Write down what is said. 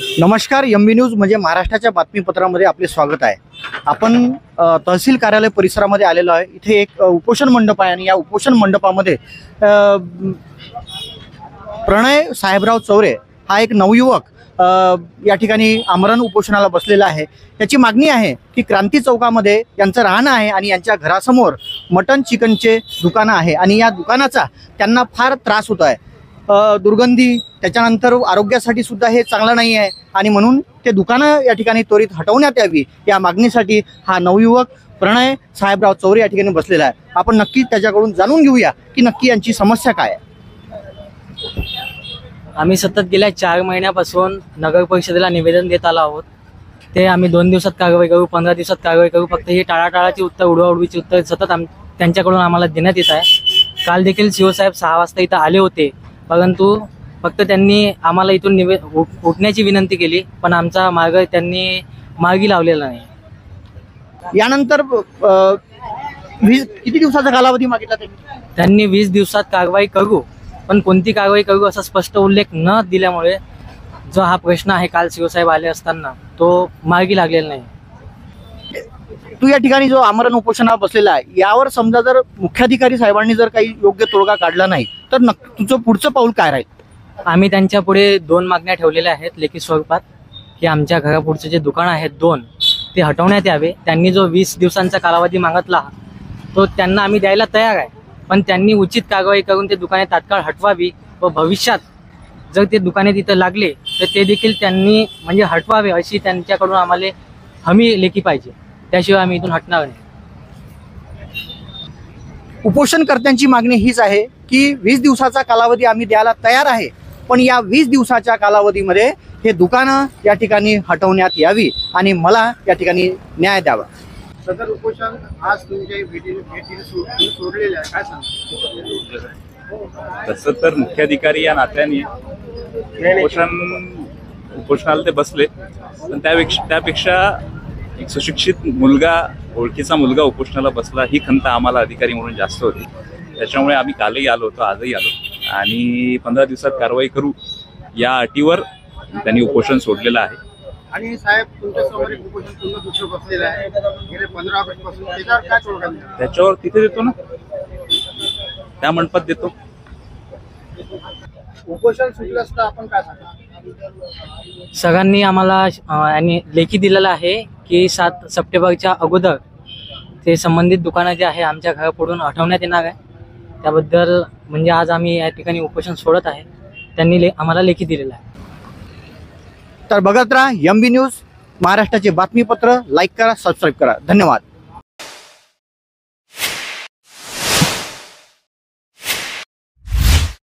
नमस्कार, MB news म्हणजे महाराष्ट्राच्या बातमीपत्रामध्ये आपले स्वागत आहे। आपण तहसील कार्यालय परिसरामध्ये आलेलो आहे। इथे एक उपोषण मंडप आहे आणि या उपोषण मंडपामध्ये प्रणय साहेबराव चौरे हा एक नवयुवक या ठिकाणी आमरण उपोषणाला बसलेला आहे। याची मागणी आहे की क्रांती चौकामध्ये यांचं राहणं आहे आणि यांच्या घरासमोर मटन चिकनचे दुकान आहे आणि या दुकानाचा त्यांना फार त्रास होत आहे। दुर्गंधी, त्याच्यानंतर आरोग्यासाठी सुद्धा हे चांगलं नाही आहे आणि म्हणून ते दुकानं या ठिकाणी त्वरित हटवण्यात यावी या मागणीसाठी हा नवयुवक प्रणय साहेबराव चौरे या ठिकाणी बसलेला आहे। आपण नक्की त्याच्याकडून जाणून घेऊया की नक्की यांची समस्या काय आहे। आम्ही सतत गेल्या 4 महिन्यापासून नगर परिषदेला निवेदन देत आलो आहोत। ते आम्ही 2 दिवसात कारवाई करू, 15 दिवसात कारवाई करू, फक्त ही टाळाटाळाची उत्तर, उडवाउडवीची उत्तर सतत त्यांच्याकडून आम्हाला देण्यात येत आहे। काल देखील सीओ साहेब 6 वाजता इथं आले होते, परंतु फक्त त्यांनी आम्हाला इथून उठण्याची विनंती केली, पण आमचा मार्ग त्यांनी मार्गी लावलेला नाही। यानंतर किती दिवसाचा कालावधी मागितला त्यांनी 20 दिवसात कारवाई करू, पण कोणती कारवाई करू असा स्पष्ट उल्लेख न दिल्यामुळे जो हा प्रश्न आहे काल सीओ साहेब आले असताना तो मार्गी लागलेला नाही। तू या ठिकाणी जो आमरण उपोषणावर बसलेला आहे, यावर समजा जर मुख्याधिकारी साहेबांनी जर काही योग्य तोडगा काढला नाही तर तुझं पुढचं पाऊल काय राहील? आम्ही त्यांच्या पुढे 2 मागण्या ठेवलेल्या आहेत लेखी स्वरूपात, की आमच्या घरापुढचे जे दुकान आहेत 2 ते हटवण्यात यावे। त्यांनी जो 20 दिवसांचा कालावधी मागितला तो त्यांना आम्ही द्यायला तयार आहे, पण त्यांनी उचित कारवाई करून ते दुकाने तात्काळ हटवावी व भविष्यात जर ते दुकाने तिथं लागले तर ते देखील त्यांनी म्हणजे हटवावे अशी त्यांच्याकडून आम्हाला हमी लेखी पाहिजे, त्याशिवाय आम्ही इथून हटणार नाही। उपोषणकर्त्यांची मागणी हीच आहे की 20 दिवसाचा कालावधी आम्ही द्यायला तयार आहे, पण या 20 दिवसाच्या कालावधीमध्ये हे दुकानं या ठिकाणी हटवण्यात यावी आणि मला या ठिकाणी न्याय द्यावा। सदर उपोषण आज तुमच्या भेटीने सोडलेले आहे, काय सांगता? तसं तर मुख्याधिकारी या नात्याने उपोषणाला ते बसले, पण त्यापेक्षा एक सुशिक्षित मुलगा, ओळखीचा मुलगा उपोषणाला बसला ही खंत आम्हाला अधिकारी म्हणून जास्त होती। त्याच्यामुळे आम्ही कालही आलो होतो, आजही आलो आणि 15 दिवसात कारवाई करू या अटीवर त्यांनी उपोषण सोडलेलं आहे। आणि साहेब तुमच्या समोर एक उपोषण पूर्ण दुसरं बसलेलं आहे गेले 15 ऑगस्ट पासून, त्याच्यावर काय तोडगा मिळाला? त्याच्यावर तिथे देतो ना, त्या मंडपात देतो। उपोषण सुटलं असतं आपण काय सांगता? सगळ्यांनी आम्हाला लेखी दिलेला आहे की 7 सप्टेंबरच्या अगोदर ते संबंधित दुकानं जे आहे आमच्या घरापुढून हटवण्यात येणार आहे। त्याबद्दल म्हणजे आज आम्ही या ठिकाणी उपोषण सोडत आहे, त्यांनी आम्हाला लेखी दिलेला आहे। तर बघत राहा एमबी न्यूज, महाराष्ट्राचे बातमीपत्र। लाईक करा, सबस्क्राईब करा। धन्यवाद।